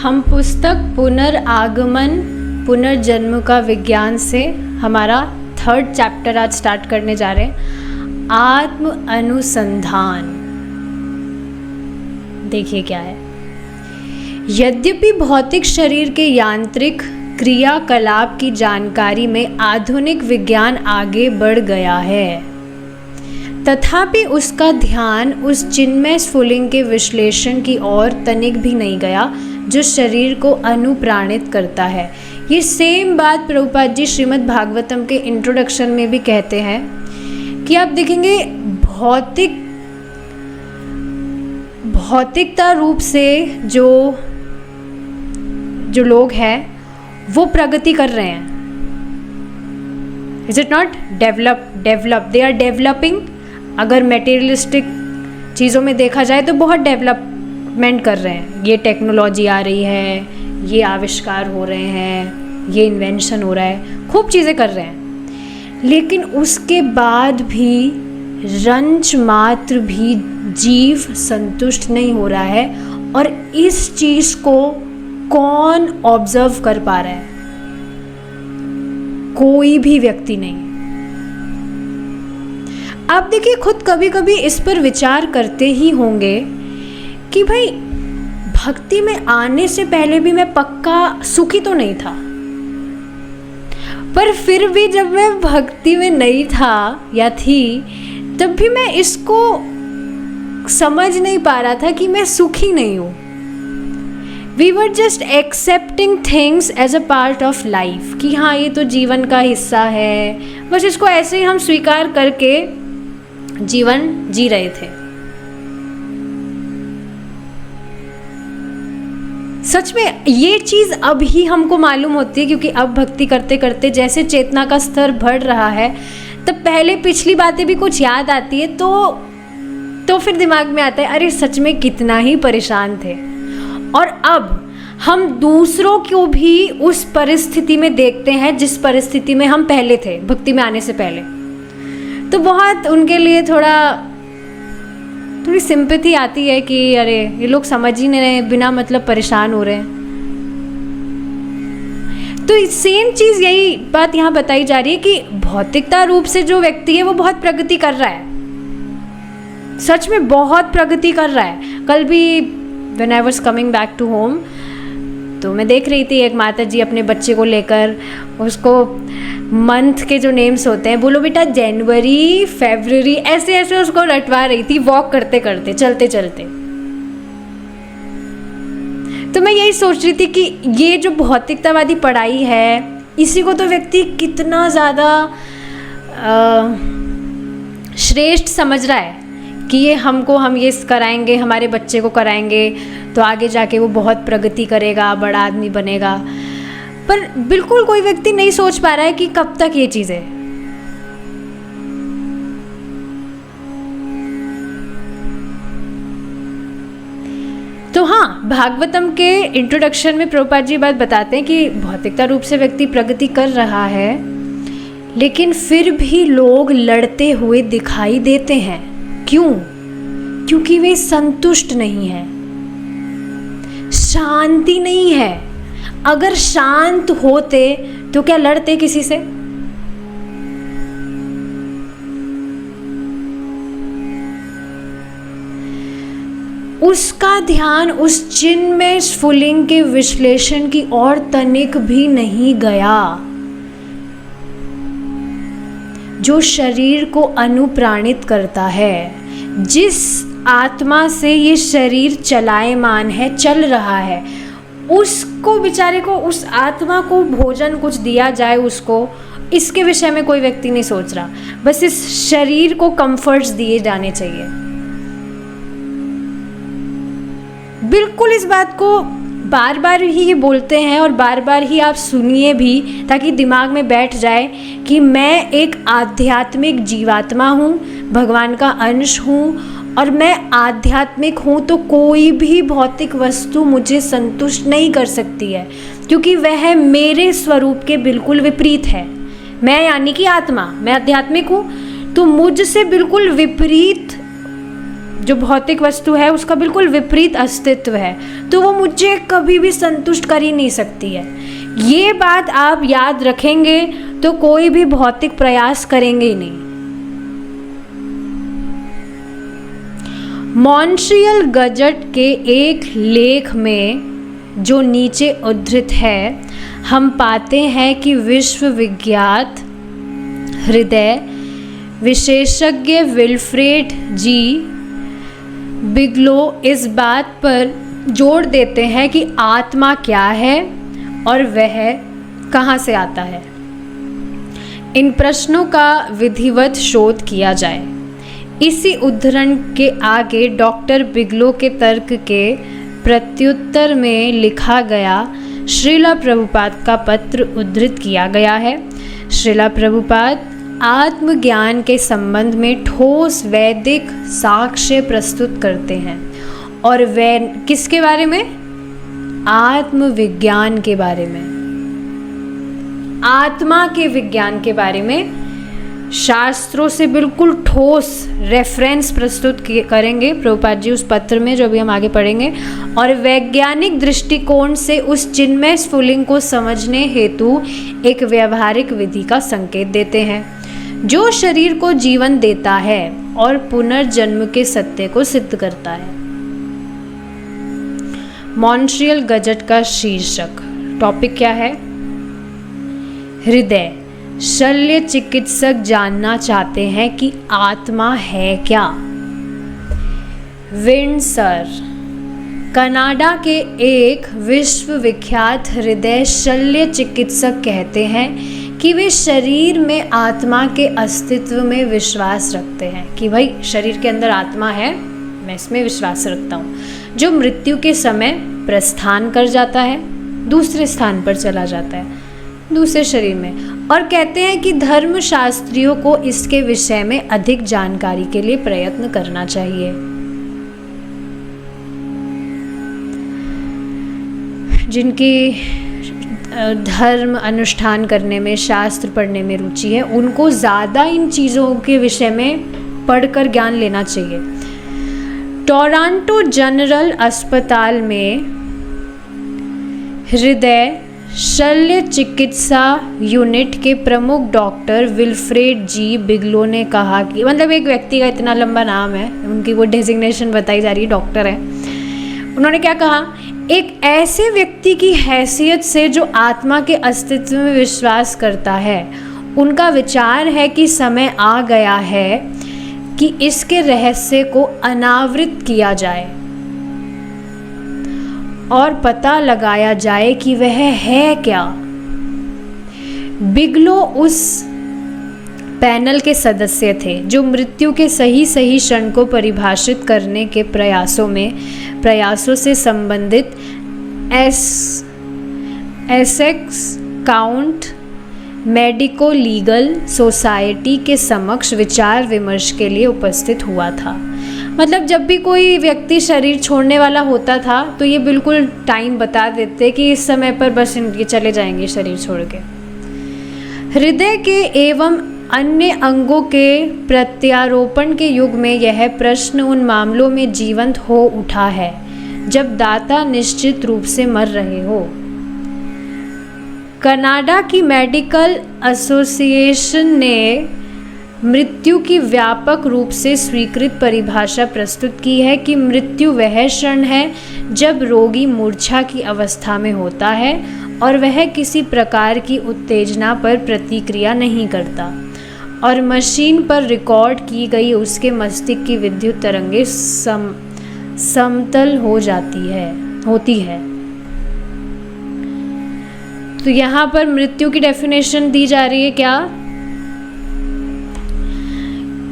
हम पुस्तक पुनर्आगमन पुनर्जन्म का विज्ञान से हमारा 3rd चैप्टर आज स्टार्ट करने जा रहे हैं। आत्म अनुसंधान। देखिए क्या है। यद्यपि भौतिक शरीर के यांत्रिक क्रियाकलाप की जानकारी में आधुनिक विज्ञान आगे बढ़ गया है, तथापि उसका ध्यान उस चिन्मय स्फुलिंग के विश्लेषण की ओर तनिक भी नहीं गया जो शरीर को अनुप्राणित करता है। ये सेम बात प्रभुपाद जी श्रीमद् भागवतम के इंट्रोडक्शन में भी कहते हैं कि आप देखेंगे भौतिकता रूप से जो लोग हैं वो प्रगति कर रहे हैं। Is it not develop they are developing. अगर मटेरियलिस्टिक चीज़ों में देखा जाए तो बहुत डेवलपमेंट कर रहे हैं। ये टेक्नोलॉजी आ रही है, ये आविष्कार हो रहे हैं, ये इन्वेंशन हो रहा है, खूब चीज़ें कर रहे हैं। लेकिन उसके बाद भी रंच मात्र भी जीव संतुष्ट नहीं हो रहा है। और इस चीज़ को कौन ऑब्जर्व कर पा रहा है? कोई भी व्यक्ति नहीं। आप देखिए, खुद कभी कभी इस पर विचार करते ही होंगे कि भाई भक्ति में आने से पहले भी मैं पक्का सुखी तो नहीं था, पर फिर भी जब मैं भक्ति में नहीं था या थी तब भी मैं इसको समझ नहीं पा रहा था कि मैं सुखी नहीं हूँ। We were just accepting things as a part of life कि हाँ ये तो जीवन का हिस्सा है, बस इसको ऐसे ही हम स्वीकार करके जीवन जी रहे थे। सच में ये चीज़ अब ही हमको मालूम होती है, क्योंकि अब भक्ति करते करते जैसे चेतना का स्तर बढ़ रहा है तब पहले पिछली बातें भी कुछ याद आती है तो फिर दिमाग में आता है अरे सच में कितना ही परेशान थे। और अब हम दूसरों को भी उस परिस्थिति में देखते हैं जिस परिस्थिति में हम पहले थे भक्ति में आने से पहले, तो बहुत उनके लिए थोड़ी सिंपैथी आती है कि अरे ये लोग समझ ही नहीं रहे, बिना मतलब परेशान हो रहे हैं। तो सेम चीज़ यही बात यहाँ बताई जा रही है कि भौतिकता रूप से जो व्यक्ति है वो बहुत प्रगति कर रहा है, सच में बहुत प्रगति कर रहा है। कल भी When I was coming back to home, तो मैं देख रही थी एक माता जी अपने बच्चे को लेकर उसको मंथ के जो नेम्स होते हैं, बोलो बेटा जनवरी फरवरी, ऐसे ऐसे उसको रटवा रही थी वॉक करते करते चलते चलते। तो मैं यही सोच रही थी कि ये जो भौतिकतावादी पढ़ाई है इसी को तो व्यक्ति कितना ज़्यादा श्रेष्ठ समझ रहा है कि ये हम ये कराएंगे, हमारे बच्चे को कराएंगे तो आगे जाके वो बहुत प्रगति करेगा, बड़ा आदमी बनेगा। पर बिल्कुल कोई व्यक्ति नहीं सोच पा रहा है कि कब तक ये चीज़ है। तो हाँ, भागवतम के इंट्रोडक्शन में प्रभुपाद जी बात बताते हैं कि भौतिकता रूप से व्यक्ति प्रगति कर रहा है, लेकिन फिर भी लोग लड़ते हुए दिखाई देते हैं। क्यों? क्योंकि वे संतुष्ट नहीं हैं, शांति नहीं है। अगर शांत होते तो क्या लड़ते किसी से? उसका ध्यान उस चिन्मय स्फुलिंग के विश्लेषण की ओर तनिक भी नहीं गया जो शरीर को अनुप्राणित करता है। जिस आत्मा से ये शरीर चलायमान है, चल रहा है, उसको बेचारे को, उस आत्मा को भोजन कुछ दिया जाए उसको, इसके विषय में कोई व्यक्ति नहीं सोच रहा। बस इस शरीर को कंफर्ट्स दिए जाने चाहिए। बिल्कुल इस बात को बार बार ही ये बोलते हैं और बार बार ही आप सुनिए भी, ताकि दिमाग में बैठ जाए कि मैं एक आध्यात्मिक जीवात्मा हूँ, भगवान का अंश हूँ, और मैं आध्यात्मिक हूँ तो कोई भी भौतिक वस्तु मुझे संतुष्ट नहीं कर सकती है, क्योंकि वह मेरे स्वरूप के बिल्कुल विपरीत है। मैं यानी कि आत्मा, मैं आध्यात्मिक हूँ तो मुझसे बिल्कुल विपरीत जो भौतिक वस्तु है उसका बिल्कुल विपरीत अस्तित्व है, तो वो मुझे कभी भी संतुष्ट कर ही नहीं सकती है। ये बात आप याद रखेंगे तो कोई भी भौतिक प्रयास करेंगे ही नहीं। मॉन्ट्रियल गजट के एक लेख में जो नीचे उद्धृत है, हम पाते हैं कि विश्व विख्यात हृदय विशेषज्ञ विल्फ्रेड जी बिगलो इस बात पर जोर देते हैं कि आत्मा क्या है और वह कहाँ से आता है। इन प्रश्नों का विधिवत शोध किया जाए। इसी उद्धरण के आगे डॉक्टर बिगलो के तर्क के प्रत्युत्तर में लिखा गया श्रीला प्रभुपाद का पत्र उद्धृत किया गया है। श्रीला प्रभुपाद आत्मज्ञान के संबंध में ठोस वैदिक साक्ष्य प्रस्तुत करते हैं, और वह किसके बारे में? आत्मविज्ञान के बारे में, आत्मा के विज्ञान के बारे में शास्त्रों से बिल्कुल ठोस रेफरेंस प्रस्तुत करेंगे प्रभुपाद जी उस पत्र में, जो भी हम आगे पढ़ेंगे, और वैज्ञानिक दृष्टिकोण से उस चिन्मय स्फुलिंग को समझने हेतु एक व्यवहारिक विधि का संकेत देते हैं जो शरीर को जीवन देता है और पुनर्जन्म के सत्य को सिद्ध करता है। मॉन्ट्रियल गजट का शीर्षक, टॉपिक क्या है? हृदय। शल्य चिकित्सक जानना चाहते हैं कि आत्मा है क्या। विंडसर, कनाडा के एक विश्वविख्यात हृदय शल्य चिकित्सक कहते हैं कि वे शरीर में आत्मा के अस्तित्व में विश्वास रखते हैं, कि भाई शरीर के अंदर आत्मा है, मैं इसमें विश्वास रखता हूँ, जो मृत्यु के समय प्रस्थान कर जाता है, दूसरे स्थान पर चला जाता है, दूसरे शरीर में। और कहते हैं कि धर्मशास्त्रियों को इसके विषय में अधिक जानकारी के लिए प्रयत्न करना चाहिए। जिनकी धर्म अनुष्ठान करने में, शास्त्र पढ़ने में रुचि है, उनको ज़्यादा इन चीज़ों के विषय में पढ़कर ज्ञान लेना चाहिए। टोरंटो जनरल अस्पताल में हृदय शल्य चिकित्सा यूनिट के प्रमुख डॉक्टर विल्फ्रेड जी बिगलो ने कहा कि, मतलब एक व्यक्ति का इतना लंबा नाम है, उनकी वो डेजिग्नेशन बताई जा रही है, डॉक्टर है। उन्होंने क्या कहा? एक ऐसे व्यक्ति की हैसियत से जो आत्मा के अस्तित्व में विश्वास करता है, उनका विचार है कि समय आ गया है कि इसके रहस्य को अनावृत किया जाए और पता लगाया जाए कि वह है क्या। बिगलो उस पैनल के सदस्य थे जो मृत्यु के सही क्षण को परिभाषित करने के प्रयासों से संबंधित Essex count medico legal society के समक्ष विचार विमर्श के लिए उपस्थित हुआ था। मतलब जब भी कोई व्यक्ति शरीर छोड़ने वाला होता था तो ये बिल्कुल टाइम बता देते कि इस समय पर बस इनके चले जाएंगे शरीर छोड़ के। हृदय के एवं अन्य अंगों के प्रत्यारोपण के युग में यह प्रश्न उन मामलों में जीवंत हो उठा है जब दाता निश्चित रूप से मर रहे हो। कनाडा की मेडिकल एसोसिएशन ने मृत्यु की व्यापक रूप से स्वीकृत परिभाषा प्रस्तुत की है कि मृत्यु वह क्षण है जब रोगी मूर्छा की अवस्था में होता है और वह किसी प्रकार की उत्तेजना पर प्रतिक्रिया नहीं करता और मशीन पर रिकॉर्ड की गई उसके मस्तिष्क की विद्युत तरंगें समतल होती है। तो यहाँ पर मृत्यु की डेफिनेशन दी जा रही है क्या,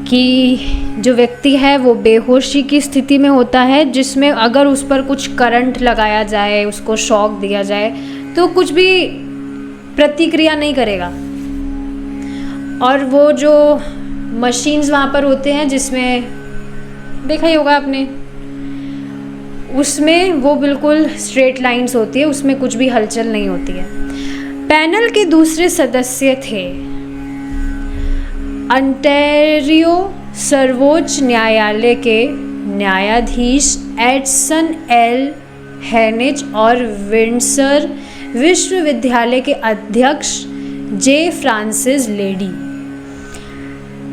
कि जो व्यक्ति है वो बेहोशी की स्थिति में होता है जिसमें अगर उस पर कुछ करंट लगाया जाए, उसको शॉक दिया जाए तो कुछ भी प्रतिक्रिया नहीं करेगा। और वो जो मशीन्स वहाँ पर होते हैं जिसमें देखा ही होगा आपने, उसमें वो बिल्कुल स्ट्रेट लाइंस होती है, उसमें कुछ भी हलचल नहीं होती है। पैनल के दूसरे सदस्य थे अंटेरियो सर्वोच्च न्यायालय के न्यायाधीश एडसन एल हेनिज और विंडसर विश्वविद्यालय के अध्यक्ष जे फ्रांसिस लेडी।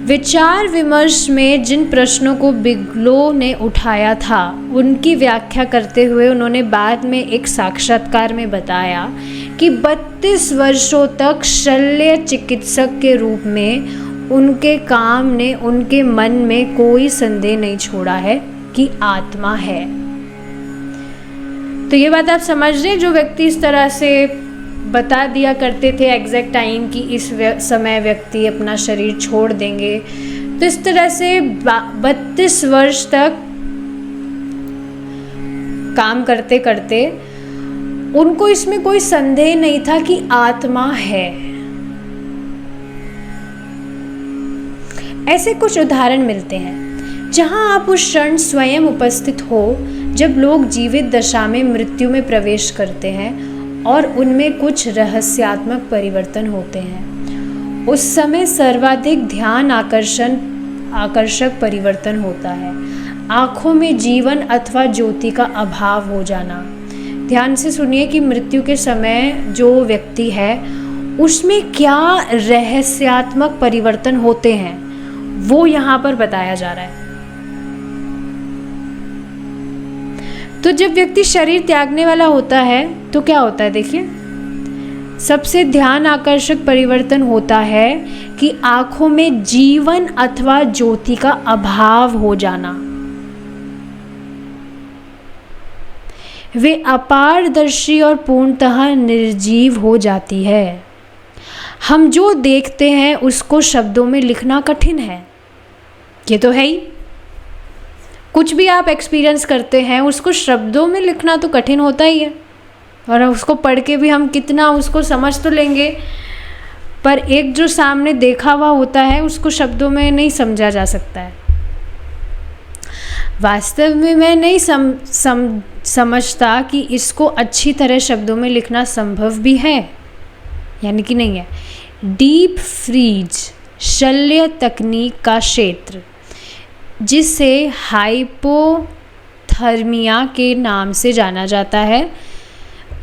विचार विमर्श में जिन प्रश्नों को बिगलो ने उठाया था उनकी व्याख्या करते हुए उन्होंने बाद में एक साक्षात्कार में बताया कि 32 वर्षों तक शल्य चिकित्सक के रूप में उनके काम ने उनके मन में कोई संदेह नहीं छोड़ा है कि आत्मा है। तो ये बात आप समझ रहे हैं, जो व्यक्ति इस तरह से बता दिया करते थे एग्जैक्ट टाइम कि इस समय व्यक्ति अपना शरीर छोड़ देंगे, तो इस तरह से 32 वर्ष तक काम करते करते उनको इसमें कोई संदेह नहीं था कि आत्मा है। ऐसे कुछ उदाहरण मिलते हैं जहां आप उस क्षण स्वयं उपस्थित हो जब लोग जीवित दशा में मृत्यु में प्रवेश करते हैं और उनमें कुछ रहस्यात्मक परिवर्तन होते हैं। उस समय सर्वाधिक ध्यान आकर्षक परिवर्तन होता है। आँखों में जीवन अथवा ज्योति का अभाव हो जाना। ध्यान से सुनिए कि मृत्यु के समय जो व्यक्ति है उसमें क्या रहस्यात्मक परिवर्तन होते हैं वो यहाँ पर बताया जा रहा है। तो जब व्यक्ति शरीर त्यागने वाला होता है तो क्या होता है, देखिए सबसे ध्यान आकर्षक परिवर्तन होता है कि आंखों में जीवन अथवा ज्योति का अभाव हो जाना। वे अपारदर्शी और पूर्णतः निर्जीव हो जाती है। हम जो देखते हैं उसको शब्दों में लिखना कठिन है, ये तो है ही। कुछ भी आप एक्सपीरियंस करते हैं उसको शब्दों में लिखना तो कठिन होता ही है, और उसको पढ़ के भी हम कितना उसको समझ तो लेंगे, पर एक जो सामने देखा हुआ होता है उसको शब्दों में नहीं समझा जा सकता है। वास्तव में मैं नहीं समझता कि इसको अच्छी तरह शब्दों में लिखना संभव भी है, यानी कि नहीं है। डीप फ्रीज शल्य तकनीक का क्षेत्र, जिसे हाइपोथर्मिया के नाम से जाना जाता है,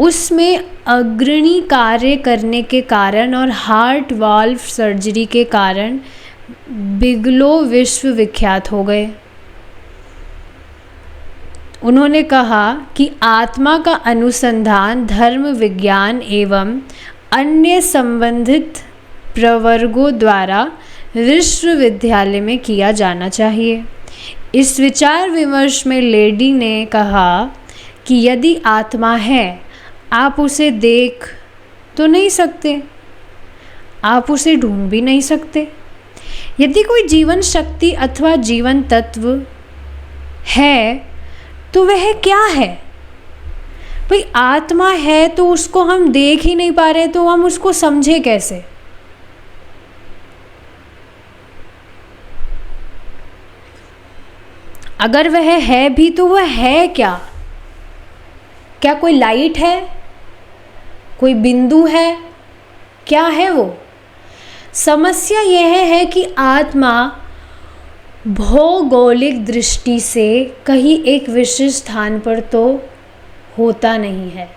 उसमें अग्रणी कार्य करने के कारण और हार्ट वाल्व सर्जरी के कारण बिगलो विश्वविख्यात हो गए। उन्होंने कहा कि आत्मा का अनुसंधान धर्म विज्ञान एवं अन्य संबंधित प्रवर्गों द्वारा विश्वविद्यालय में किया जाना चाहिए। इस विचार विमर्श में लेडी ने कहा कि यदि आत्मा है, आप उसे देख तो नहीं सकते, आप उसे ढूंढ भी नहीं सकते। यदि कोई जीवन शक्ति अथवा जीवन तत्व है तो वह क्या है? भाई आत्मा है तो उसको हम देख ही नहीं पा रहे, तो हम उसको समझे कैसे? अगर वह है भी तो वह है क्या? क्या कोई लाइट है, कोई बिंदु है, क्या है वो? समस्या यह है कि आत्मा भौगोलिक दृष्टि से कहीं एक विशिष्ट स्थान पर तो होता नहीं है।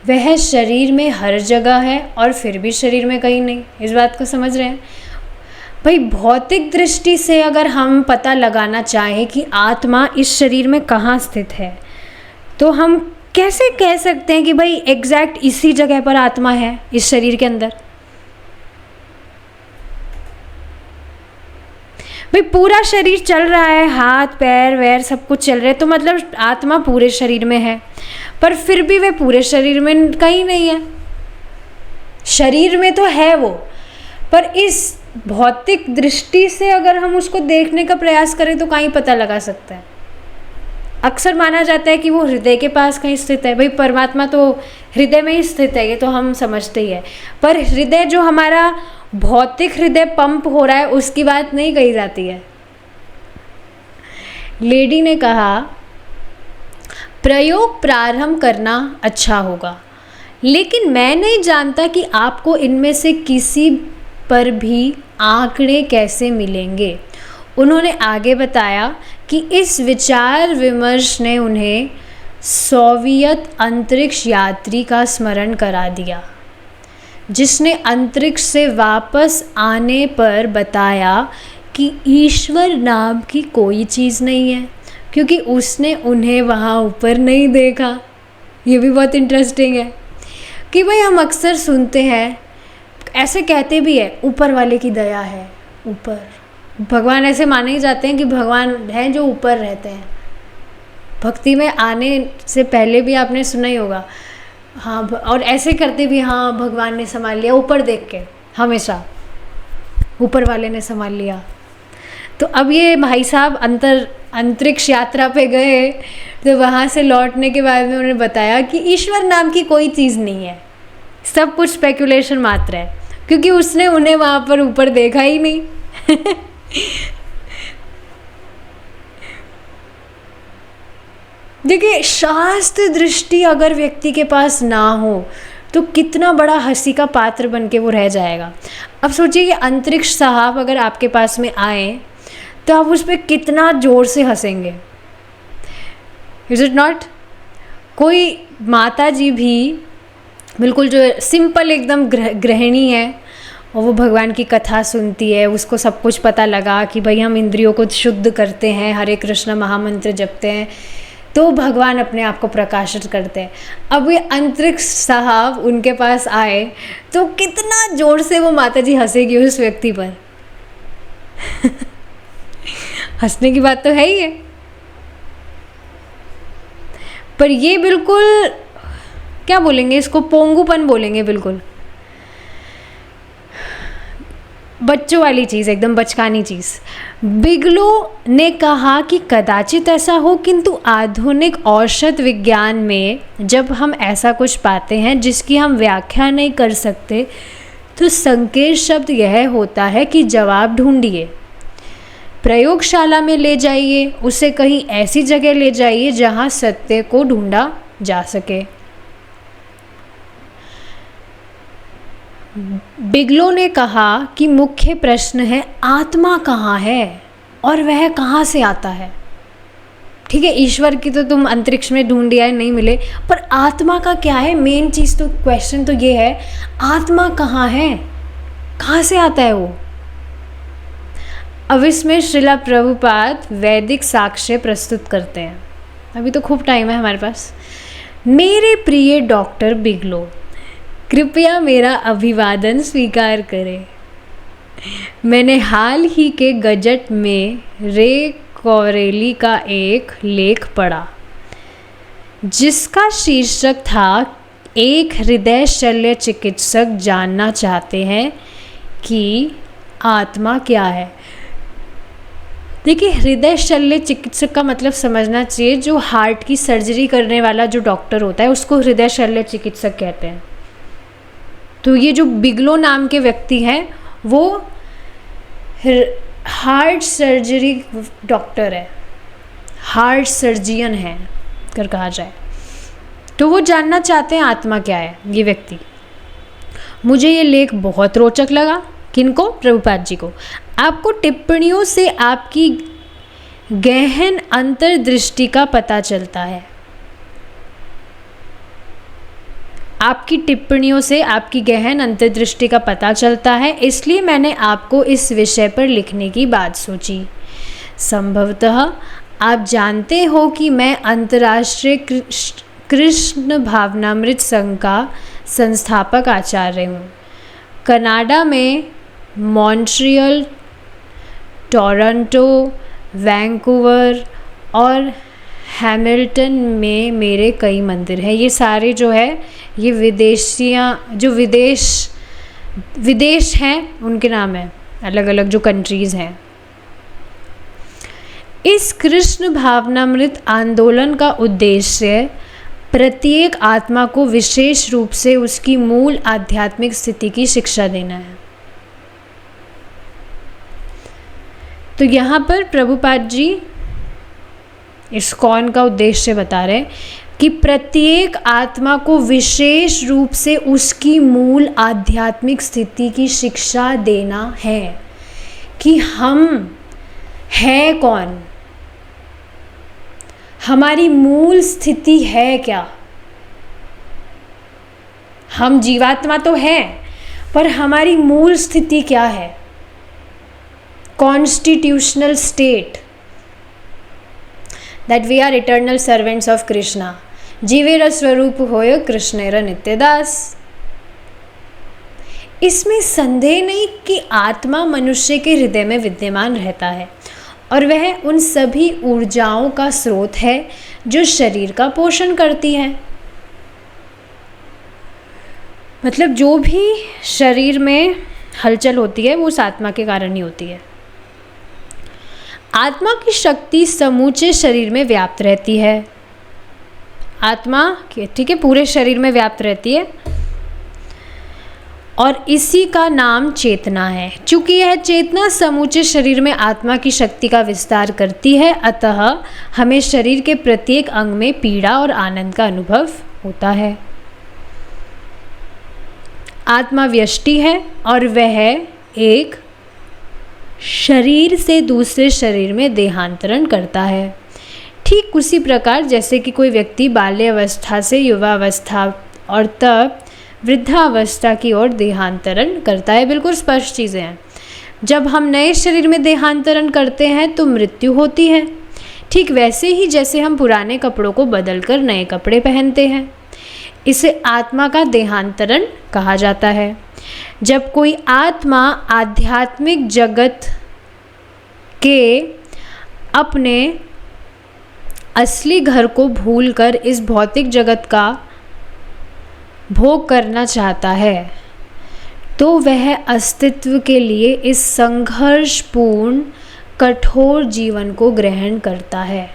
वह शरीर में हर जगह है और फिर भी शरीर में कहीं नहीं। इस बात को समझ रहे हैं भाई? भौतिक दृष्टि से अगर हम पता लगाना चाहें कि आत्मा इस शरीर में कहाँ स्थित है, तो हम कैसे कह सकते हैं कि भाई एग्जैक्ट इसी जगह पर आत्मा है इस शरीर के अंदर? भाई पूरा शरीर चल रहा है, हाथ पैर वैर सब कुछ चल रहे हैं, तो मतलब आत्मा पूरे शरीर में है, पर फिर भी वे पूरे शरीर में कहीं नहीं है। शरीर में तो है वो, पर इस भौतिक दृष्टि से अगर हम उसको देखने का प्रयास करें तो कहीं पता लगा सकता है। अक्सर माना जाता है कि वो हृदय के पास कहीं स्थित है। भाई परमात्मा तो हृदय में ही स्थित है, ये तो हम समझते ही है, पर हृदय जो हमारा भौतिक हृदय पंप हो रहा है उसकी बात नहीं कही जाती है। लेडी ने कहा, प्रयोग प्रारंभ करना अच्छा होगा, लेकिन मैं नहीं जानता कि आपको इनमें से किसी पर भी आंकड़े कैसे मिलेंगे। उन्होंने आगे बताया कि इस विचार विमर्श ने उन्हें सोवियत अंतरिक्ष यात्री का स्मरण करा दिया, जिसने अंतरिक्ष से वापस आने पर बताया कि ईश्वर नाम की कोई चीज़ नहीं है, क्योंकि उसने उन्हें वहाँ ऊपर नहीं देखा। ये भी बहुत इंटरेस्टिंग है कि भाई हम अक्सर सुनते हैं, ऐसे कहते भी है, ऊपर वाले की दया है, ऊपर भगवान ऐसे माने ही जाते हैं कि भगवान हैं जो ऊपर रहते हैं। भक्ति में आने से पहले भी आपने सुना ही होगा, हाँ, और ऐसे करते भी, हाँ भगवान ने संभाल लिया, ऊपर देख के, हमेशा ऊपर वाले ने संभाल लिया। तो अब ये भाई साहब अंतरिक्ष यात्रा पे गए, तो वहाँ से लौटने के बाद में उन्होंने बताया कि ईश्वर नाम की कोई चीज़ नहीं है, सब कुछ स्पेकुलेशन मात्र है, क्योंकि उसने उन्हें वहाँ पर ऊपर देखा ही नहीं। देखिए, शास्त्र दृष्टि अगर व्यक्ति के पास ना हो तो कितना बड़ा हंसी का पात्र बन के वो रह जाएगा। अब सोचिए कि अंतरिक्ष साहब अगर आपके पास में आए तो आप उस पर कितना ज़ोर से हंसेंगे, इज इट नॉट? कोई माता जी भी बिल्कुल जो सिंपल एकदम गृहिणी है और वो भगवान की कथा सुनती है, उसको सब कुछ पता लगा कि भाई हम इंद्रियों को शुद्ध करते हैं, हरे कृष्ण महामंत्र जपते हैं, तो भगवान अपने आप को प्रकाशित करते हैं। अब ये अंतरिक्ष साहब उनके पास आए तो कितना ज़ोर से वो माता जी हंसेगी उस व्यक्ति पर। हंसने की बात तो है ही है, पर ये बिल्कुल क्या बोलेंगे इसको, पोंगूपन बोलेंगे, बिल्कुल बच्चों वाली चीज़, एकदम बचकानी चीज़। बिगलो ने कहा कि कदाचित ऐसा हो, किंतु आधुनिक औषध विज्ञान में जब हम ऐसा कुछ पाते हैं जिसकी हम व्याख्या नहीं कर सकते, तो संकेत शब्द यह होता है कि जवाब ढूंढिए, प्रयोगशाला में ले जाइए, उसे कहीं ऐसी जगह ले जाइए जहां सत्य को ढूंढा जा सके। बिगलो ने कहा कि मुख्य प्रश्न है आत्मा कहाँ है और वह कहाँ से आता है। ठीक है, ईश्वर की तो तुम अंतरिक्ष में ढूंढ आए, नहीं मिले, पर आत्मा का क्या है? मेन चीज़ तो, क्वेश्चन तो ये है, आत्मा कहाँ है, कहाँ से आता है वो? अब इसमें श्रीला प्रभुपाद वैदिक साक्ष्य प्रस्तुत करते हैं। अभी तो खूब टाइम है हमारे पास। मेरे प्रिय डॉक्टर बिगलो, कृपया मेरा अभिवादन स्वीकार करें। मैंने हाल ही के गजट में रे कॉरेली का एक लेख पढ़ा जिसका शीर्षक था, एक हृदय शल्य चिकित्सक जानना चाहते हैं कि आत्मा क्या है। देखिए, हृदय शल्य चिकित्सक का मतलब समझना चाहिए, जो हार्ट की सर्जरी करने वाला जो डॉक्टर होता है उसको हृदय शल्य चिकित्सक कहते हैं। तो ये जो बिगलो नाम के व्यक्ति हैं वो हार्ट सर्जरी डॉक्टर है, हार्ट सर्जियन है कर कहा जाए। तो वो जानना चाहते हैं आत्मा क्या है, ये व्यक्ति। मुझे ये लेख बहुत रोचक लगा। किनको? प्रभुपाद जी को। आपको टिप्पणियों से आपकी गहन अंतर्दृष्टि का पता चलता है। आपकी टिप्पणियों से आपकी गहन अंतर्दृष्टि का पता चलता है, इसलिए मैंने आपको इस विषय पर लिखने की बात सोची। संभवतः आप जानते हो कि मैं अंतर्राष्ट्रीय कृष्ण भावनामृत संघ का संस्थापक आचार्य हूँ। कनाडा में मॉन्ट्रियल, टोरंटो, वैंकूवर और हैमिल्टन में मेरे कई मंदिर हैं। ये सारे जो है ये जो विदेश हैं उनके नाम हैं, अलग अलग जो कंट्रीज़ हैं। इस कृष्ण भावनामृत आंदोलन का उद्देश्य प्रत्येक आत्मा को विशेष रूप से उसकी मूल आध्यात्मिक स्थिति की शिक्षा देना है। तो यहाँ पर प्रभुपाद जी इस्कॉन का उद्देश्य बता रहे हैं कि प्रत्येक आत्मा को विशेष रूप से उसकी मूल आध्यात्मिक स्थिति की शिक्षा देना है कि हम हैं कौन, हमारी मूल स्थिति है क्या? हम जीवात्मा तो हैं, पर हमारी मूल स्थिति क्या है? Constitutional state that we are eternal servants of Krishna, जीवेर स्वरूप होय कृष्णेर नित्यदास। इसमें संदेह नहीं कि आत्मा मनुष्य के हृदय में विद्यमान रहता है और वह उन सभी ऊर्जाओं का स्रोत है जो शरीर का पोषण करती है। मतलब जो भी शरीर में हलचल होती है वो उस आत्मा के कारण ही होती है। आत्मा की शक्ति समूचे शरीर में व्याप्त रहती है। आत्मा ठीक है पूरे शरीर में व्याप्त रहती है और इसी का नाम चेतना है। चूँकि यह चेतना समूचे शरीर में आत्मा की शक्ति का विस्तार करती है, अतः हमें शरीर के प्रत्येक अंग में पीड़ा और आनंद का अनुभव होता है। आत्मा व्यष्टि है और वह एक शरीर से दूसरे शरीर में देहांतरण करता है। ठीक उसी प्रकार जैसे कि कोई व्यक्ति बाल्यावस्था से युवावस्था और तब वृद्धावस्था की ओर देहांतरण करता है। बिल्कुल स्पष्ट चीज़ें हैं। जब हम नए शरीर में देहांतरण करते हैं तो मृत्यु होती है। ठीक वैसे ही जैसे हम पुराने कपड़ों को बदलकर नए कपड़े पहनते हैं, इसे आत्मा का देहांतरण कहा जाता है। जब कोई आत्मा आध्यात्मिक जगत के अपने असली घर को भूलकर इस भौतिक जगत का भोग करना चाहता है तो वह अस्तित्व के लिए इस संघर्षपूर्ण कठोर जीवन को ग्रहण करता है।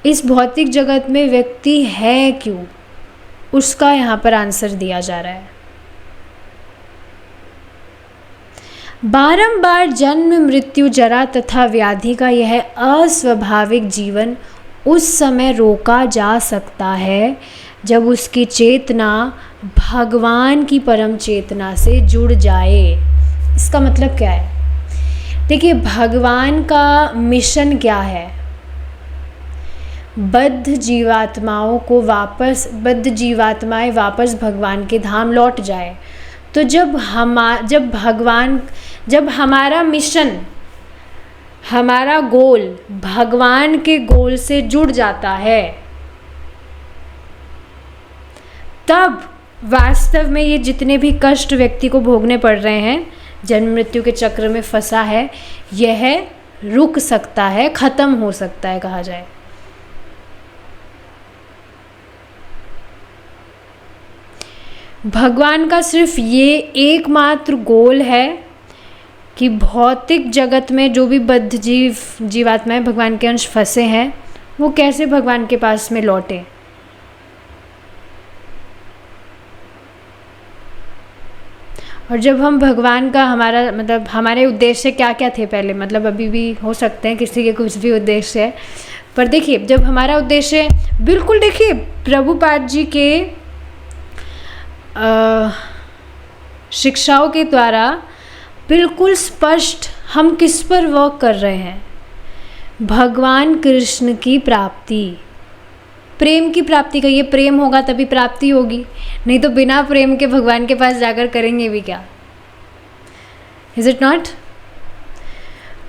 इस भौतिक जगत में व्यक्ति है क्यों, उसका यहाँ पर आंसर दिया जा रहा है। बारंबार जन्म मृत्यु जरा तथा व्याधि का यह अस्वाभाविक जीवन उस समय रोका जा सकता है जब उसकी चेतना भगवान की परम चेतना से जुड़ जाए। इसका मतलब क्या है? देखिए, भगवान का मिशन क्या है? बद्ध जीवात्माएं वापस भगवान के धाम लौट जाए। तो जब हमारा मिशन, हमारा गोल भगवान के गोल से जुड़ जाता है, तब वास्तव में ये जितने भी कष्ट व्यक्ति को भोगने पड़ रहे हैं, जन्म मृत्यु के चक्र में फंसा है, यह रुक सकता है, खत्म हो सकता है कहा जाए। भगवान का सिर्फ ये एकमात्र गोल है कि भौतिक जगत में जो भी बद्ध जीवात्माएं भगवान के अंश फंसे हैं, वो कैसे भगवान के पास में लौटे। और जब हम भगवान का हमारे उद्देश्य क्या क्या थे पहले, अभी भी हो सकते हैं किसी के कुछ भी उद्देश्य है, पर देखिए जब हमारा उद्देश्य बिल्कुल, देखिए प्रभुपाद जी के शिक्षाओं के द्वारा बिल्कुल स्पष्ट हम किस पर वर्क कर रहे हैं। भगवान कृष्ण की प्राप्ति, प्रेम की प्राप्ति का, ये प्रेम होगा तभी प्राप्ति होगी, नहीं तो बिना प्रेम के भगवान के पास जाकर करेंगे भी क्या? Is it not?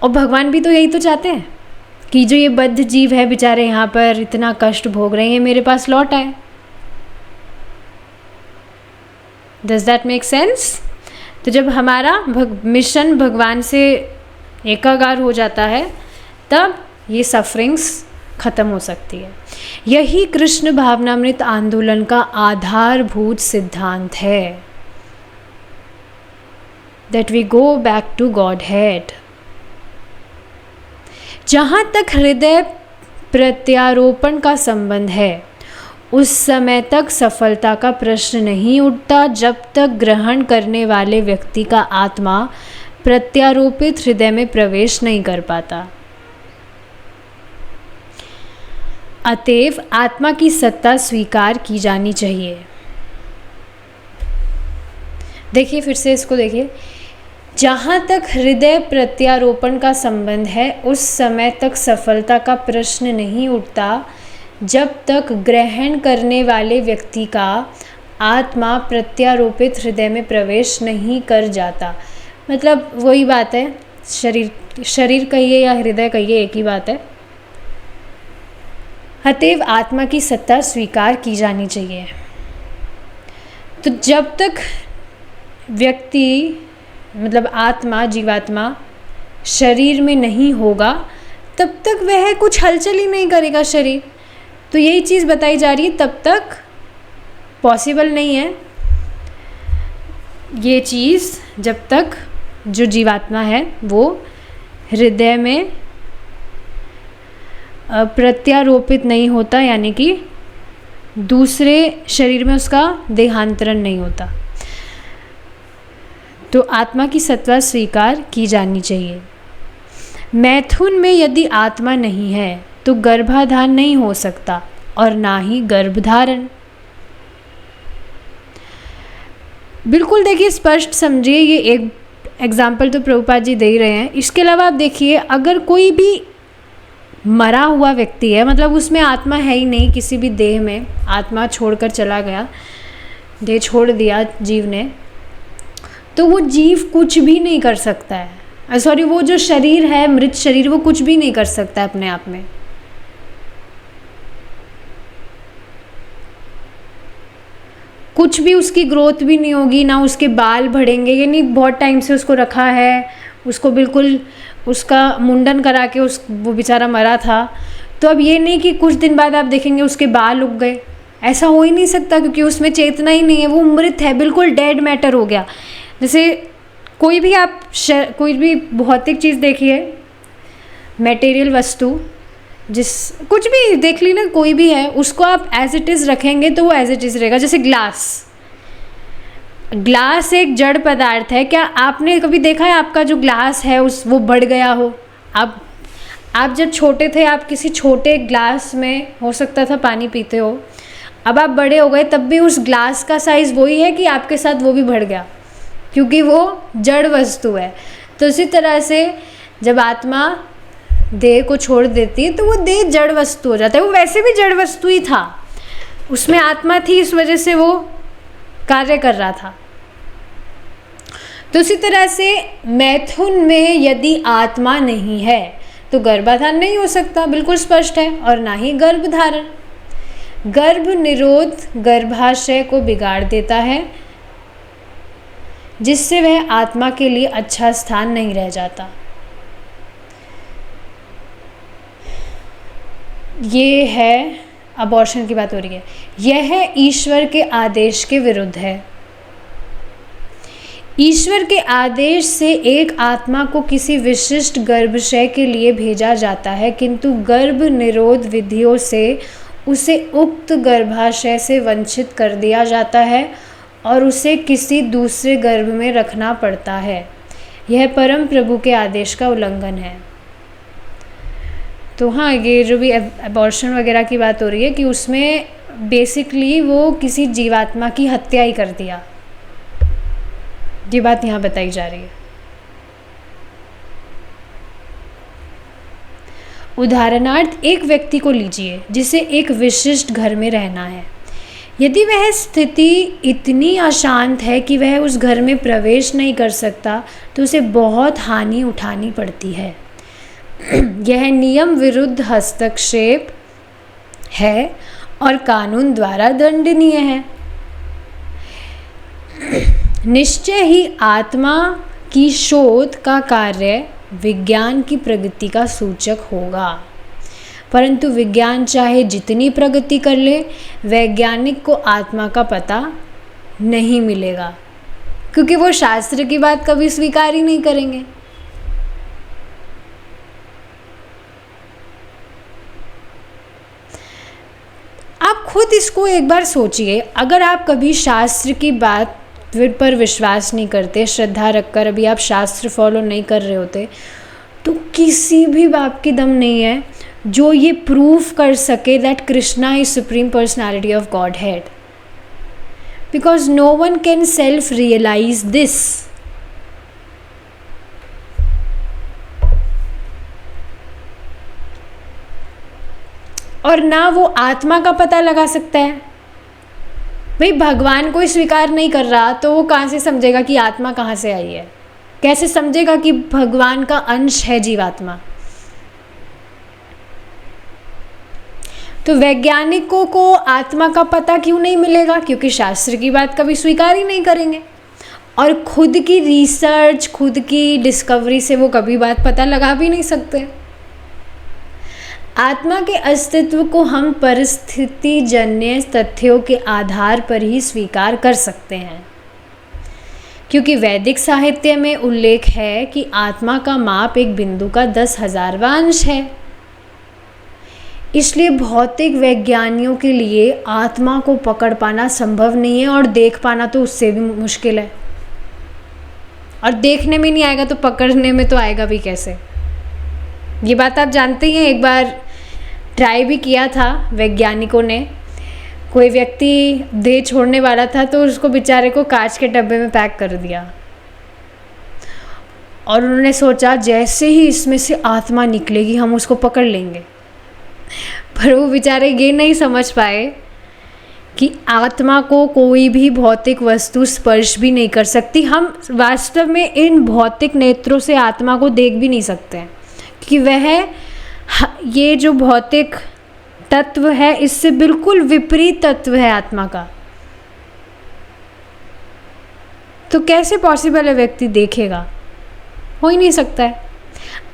और भगवान भी तो यही तो चाहते हैं कि जो ये बद्ध जीव है बेचारे यहाँ पर इतना कष्ट भोग रहे हैं, मेरे पास लौट आए। Does that make sense? तो जब हमारा मिशन भगवान से एकाकार हो जाता है, तब ये सफरिंग्स ख़त्म हो सकती है। यही कृष्ण भावनामृत आंदोलन का आधारभूत सिद्धांत है, that we go back to godhead. जहाँ तक हृदय प्रत्यारोपण का संबंध है, उस समय तक सफलता का प्रश्न नहीं उठता जब तक ग्रहण करने वाले व्यक्ति का आत्मा प्रत्यारोपित हृदय में प्रवेश नहीं कर पाता। अतएव आत्मा की सत्ता स्वीकार की जानी चाहिए। देखिए फिर से इसको देखिए, जहाँ तक हृदय प्रत्यारोपण का संबंध है, उस समय तक सफलता का प्रश्न नहीं उठता जब तक ग्रहण करने वाले व्यक्ति का आत्मा प्रत्यारोपित हृदय में प्रवेश नहीं कर जाता। मतलब वही बात है, शरीर कहिए या हृदय कहिए, एक ही बात है। अतएव आत्मा की सत्ता स्वीकार की जानी चाहिए। तो जब तक व्यक्ति मतलब आत्मा, जीवात्मा शरीर में नहीं होगा तब तक वह कुछ हलचल ही नहीं करेगा शरीर। तो यही चीज़ बताई जा रही है, तब तक पॉसिबल नहीं है ये चीज़ जब तक जो जीवात्मा है वो हृदय में प्रत्यारोपित नहीं होता, यानी कि दूसरे शरीर में उसका देहांतरण नहीं होता। तो आत्मा की सत्ता स्वीकार की जानी चाहिए। मैथुन में यदि आत्मा नहीं है तो गर्भाधान नहीं हो सकता और ना ही गर्भधारण। बिल्कुल देखिए, स्पष्ट समझिए, ये एक एग्जाम्पल तो प्रभुपाद जी दे ही रहे हैं। इसके अलावा आप देखिए, अगर कोई भी मरा हुआ व्यक्ति है, मतलब उसमें आत्मा है ही नहीं, किसी भी देह में आत्मा छोड़कर चला गया, देह छोड़ दिया जीव ने, तो वो जीव कुछ भी नहीं कर सकता है। सॉरी, वो जो शरीर है, मृत शरीर, वो कुछ भी नहीं कर सकता है अपने आप में। कुछ भी उसकी ग्रोथ भी नहीं होगी, ना उसके बाल बढ़ेंगे। यानी बहुत टाइम से उसको रखा है, उसको बिल्कुल उसका मुंडन करा के वो बेचारा मरा था, तो अब ये नहीं कि कुछ दिन बाद आप देखेंगे उसके बाल उग गए, ऐसा हो ही नहीं सकता, क्योंकि उसमें चेतना ही नहीं है, वो मृत है, बिल्कुल डेड मैटर हो गया। जैसे कोई भी भौतिक चीज़ देखिए, मटेरियल वस्तु, कुछ भी देख ली ना, कोई भी है, उसको आप एज इट इज़ रखेंगे तो वो एज इट इज़ रहेगा। जैसे ग्लास एक जड़ पदार्थ है। क्या आपने कभी देखा है आपका जो ग्लास है वो बढ़ गया हो? आप जब छोटे थे, आप किसी छोटे ग्लास में हो सकता था पानी पीते हो, अब आप बड़े हो गए तब भी उस ग्लास का साइज़ वही है कि आपके साथ वो भी बढ़ गया, क्योंकि वो जड़ वस्तु है। तो इसी तरह से जब आत्मा देह को छोड़ देती है तो वो देह जड़ वस्तु हो जाता है। वो वैसे भी जड़ वस्तु ही था, उसमें आत्मा थी, इस वजह से वो कार्य कर रहा था। तो इसी तरह से मैथुन में यदि आत्मा नहीं है तो गर्भाधान नहीं हो सकता, बिल्कुल स्पष्ट है, और ना ही गर्भधारण। गर्भ निरोध गर्भाशय को बिगाड़ देता है, जिससे वह आत्मा के लिए अच्छा स्थान नहीं रह जाता। ये है, अबॉर्शन की बात हो रही है, यह ईश्वर के आदेश के विरुद्ध है। ईश्वर के आदेश से एक आत्मा को किसी विशिष्ट गर्भाशय के लिए भेजा जाता है, किंतु गर्भ निरोध विधियों से उसे उक्त गर्भाशय से वंचित कर दिया जाता है और उसे किसी दूसरे गर्भ में रखना पड़ता है। यह परम प्रभु के आदेश का उल्लंघन है। तो हाँ, ये जो भी अबॉर्शन वगैरह की बात हो रही है कि उसमें बेसिकली वो किसी जीवात्मा की हत्या ही कर दिया, ये बात यहाँ बताई जा रही है। उदाहरणार्थ, एक व्यक्ति को लीजिए जिसे एक विशिष्ट घर में रहना है। यदि वह स्थिति इतनी अशांत है कि वह उस घर में प्रवेश नहीं कर सकता तो उसे बहुत हानि उठानी पड़ती है। यह नियम विरुद्ध हस्तक्षेप है और कानून द्वारा दंडनीय है। निश्चय ही आत्मा की शोध का कार्य विज्ञान की प्रगति का सूचक होगा, परंतु विज्ञान चाहे जितनी प्रगति कर ले, वैज्ञानिक को आत्मा का पता नहीं मिलेगा, क्योंकि वो शास्त्र की बात कभी स्वीकार ही नहीं करेंगे। आप खुद इसको एक बार सोचिए, अगर आप कभी शास्त्र की बात पर विश्वास नहीं करते, श्रद्धा रखकर अभी आप शास्त्र फॉलो नहीं कर रहे होते, तो किसी भी बाप की दम नहीं है जो ये प्रूफ कर सके that Krishna is supreme personality of godhead, because no one can self realize this. और ना वो आत्मा का पता लगा सकता है। भाई भगवान को ही स्वीकार नहीं कर रहा तो वो कहाँ से समझेगा कि आत्मा कहाँ से आई है? कैसे समझेगा कि भगवान का अंश है जीवात्मा? तो वैज्ञानिकों को आत्मा का पता क्यों नहीं मिलेगा? क्योंकि शास्त्र की बात कभी स्वीकार ही नहीं करेंगे और खुद की रिसर्च, खुद की डिस्कवरी से वो कभी बात पता लगा भी नहीं सकते। आत्मा के अस्तित्व को हम परिस्थिति जन्य तथ्यों के आधार पर ही स्वीकार कर सकते हैं, क्योंकि वैदिक साहित्य में उल्लेख है कि आत्मा का माप एक बिंदु का 10,000वां अंश है। इसलिए भौतिक वैज्ञानियों के लिए आत्मा को पकड़ पाना संभव नहीं है और देख पाना तो उससे भी मुश्किल है। और देखने में नहीं आएगा तो पकड़ने में तो आएगा भी कैसे? ये बात आप जानते ही हैं। एक बार ट्राई भी किया था वैज्ञानिकों ने। कोई व्यक्ति देह छोड़ने वाला था तो उसको बेचारे को कांच के डब्बे में पैक कर दिया और उन्होंने सोचा जैसे ही इसमें से आत्मा निकलेगी हम उसको पकड़ लेंगे। पर वो बेचारे ये नहीं समझ पाए कि आत्मा को कोई भी भौतिक वस्तु स्पर्श भी नहीं कर सकती। हम वास्तव में इन भौतिक नेत्रों से आत्मा को देख भी नहीं सकते हैं, कि वह ये जो भौतिक तत्व है इससे बिल्कुल विपरीत तत्व है आत्मा का। तो कैसे पॉसिबल है व्यक्ति देखेगा? हो ही नहीं सकता है।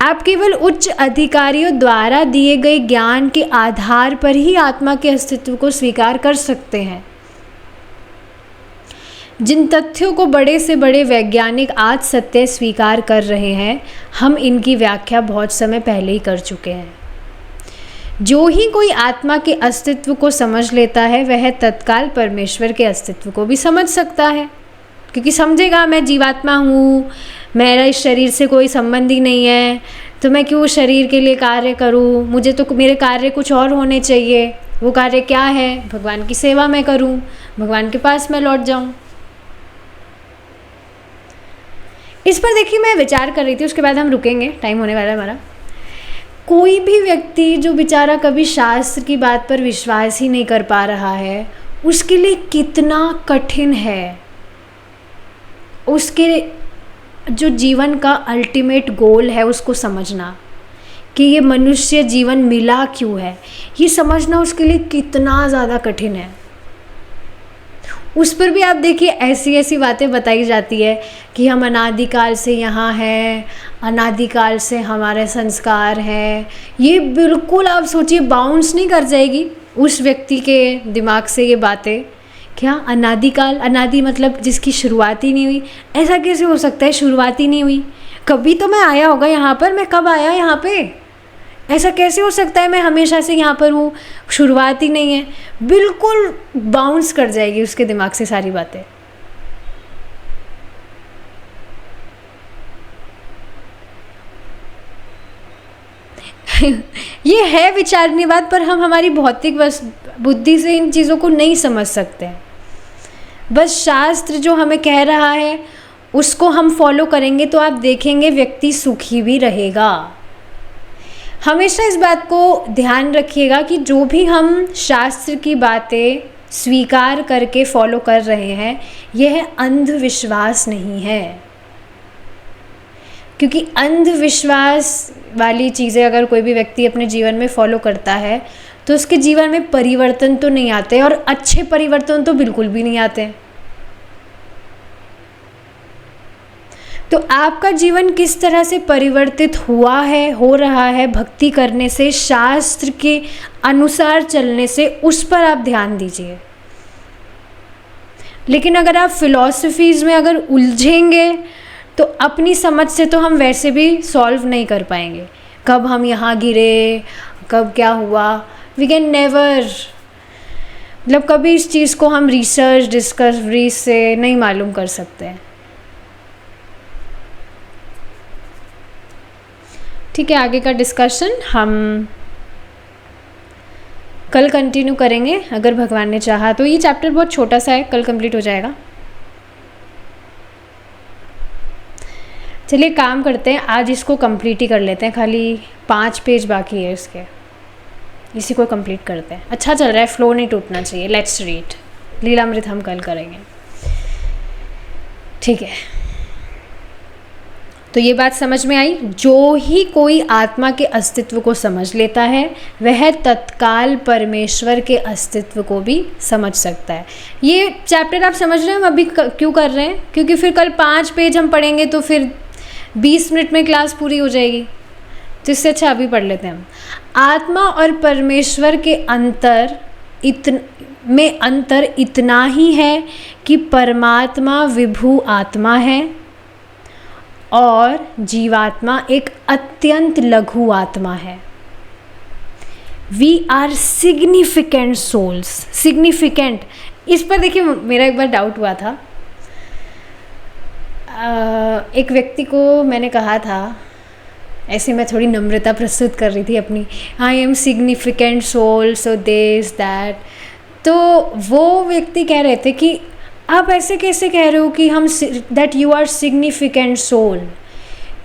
आप केवल उच्च अधिकारियों द्वारा दिए गए ज्ञान के आधार पर ही आत्मा के अस्तित्व को स्वीकार कर सकते हैं। जिन तथ्यों को बड़े से बड़े वैज्ञानिक आज सत्य स्वीकार कर रहे हैं, हम इनकी व्याख्या बहुत समय पहले ही कर चुके हैं। जो ही कोई आत्मा के अस्तित्व को समझ लेता है वह तत्काल परमेश्वर के अस्तित्व को भी समझ सकता है, क्योंकि समझेगा मैं जीवात्मा हूँ, मेरा इस शरीर से कोई संबंध ही नहीं है, तो मैं क्यों शरीर के लिए कार्य करूँ? मुझे तो मेरे कार्य कुछ और होने चाहिए। वो कार्य क्या है? भगवान की सेवा मैं करूँ, भगवान के पास मैं लौट जाऊँ। इस पर देखिए मैं विचार कर रही थी, उसके बाद हम रुकेंगे, टाइम होने वाला है हमारा। कोई भी व्यक्ति जो बेचारा कभी शास्त्र की बात पर विश्वास ही नहीं कर पा रहा है, उसके लिए कितना कठिन है उसके जो जीवन का अल्टीमेट गोल है उसको समझना, कि ये मनुष्य जीवन मिला क्यों है, ये समझना उसके लिए कितना ज़्यादा कठिन है। उस पर भी आप देखिए ऐसी ऐसी बातें बताई जाती है कि हम अनादिकाल से यहाँ हैं, अनादिकाल से हमारे संस्कार हैं। ये बिल्कुल आप सोचिए बाउंस नहीं कर जाएगी उस व्यक्ति के दिमाग से ये बातें। क्या अनादिकाल? अनादि मतलब जिसकी शुरुआत ही नहीं हुई। ऐसा कैसे हो सकता है शुरुआत ही नहीं हुई? कभी तो मैं आया होगा यहाँ पर, मैं कब आया यहाँ पे? ऐसा कैसे हो सकता है मैं हमेशा से यहाँ पर हूँ, शुरुआत ही नहीं है? बिल्कुल बाउंस कर जाएगी उसके दिमाग से सारी बातें। ये है विचारनीय बात, पर हम हमारी भौतिक बुद्धि से इन चीज़ों को नहीं समझ सकते हैं। बस शास्त्र जो हमें कह रहा है उसको हम फॉलो करेंगे तो आप देखेंगे व्यक्ति सुखी भी रहेगा। हमेशा इस बात को ध्यान रखिएगा कि जो भी हम शास्त्र की बातें स्वीकार करके फॉलो कर रहे हैं यह अंधविश्वास नहीं है, क्योंकि अंधविश्वास वाली चीज़ें अगर कोई भी व्यक्ति अपने जीवन में फॉलो करता है तो उसके जीवन में परिवर्तन तो नहीं आते, और अच्छे परिवर्तन तो बिल्कुल भी नहीं आते। तो आपका जीवन किस तरह से परिवर्तित हुआ है, हो रहा है भक्ति करने से, शास्त्र के अनुसार चलने से, उस पर आप ध्यान दीजिए। लेकिन अगर आप फिलॉसफीज़ में अगर उलझेंगे तो अपनी समझ से तो हम वैसे भी सॉल्व नहीं कर पाएंगे। कब हम यहाँ गिरे, कब क्या हुआ, वी कैन नेवर, मतलब कभी इस चीज़ को हम रिसर्च डिस्कवरी से नहीं मालूम कर सकते हैं। ठीक है, आगे का डिस्कशन हम कल कंटिन्यू करेंगे अगर भगवान ने चाहा तो। ये चैप्टर बहुत छोटा सा है, कल कंप्लीट हो जाएगा। चलिए काम करते हैं, आज इसको कंप्लीट ही कर लेते हैं, खाली 5 पेज बाकी है इसके। इसी को कंप्लीट करते हैं। अच्छा चल रहा है, फ्लो नहीं टूटना चाहिए। लेट्स रीड लीलामृत हम कल करेंगे, ठीक है। तो ये बात समझ में आई, जो ही कोई आत्मा के अस्तित्व को समझ लेता है वह तत्काल परमेश्वर के अस्तित्व को भी समझ सकता है। ये चैप्टर आप समझ रहे हैं हम अभी क्यों कर रहे हैं? क्योंकि फिर कल 5 पेज हम पढ़ेंगे तो फिर 20 मिनट में क्लास पूरी हो जाएगी, तो इससे अच्छा अभी पढ़ लेते हैं हम। आत्मा और परमेश्वर के अंतर इतना ही है कि परमात्मा विभु आत्मा है और जीवात्मा एक अत्यंत लघु आत्मा है। We are significant souls. Significant, इस पर देखिए मेरा एक बार डाउट हुआ था। एक व्यक्ति को मैंने कहा था, ऐसे मैं थोड़ी नम्रता प्रस्तुत कर रही थी अपनी, I am significant soul, so this that. तो वो व्यक्ति कह रहे थे कि आप ऐसे कैसे कह रहे हो कि हम that you are significant soul,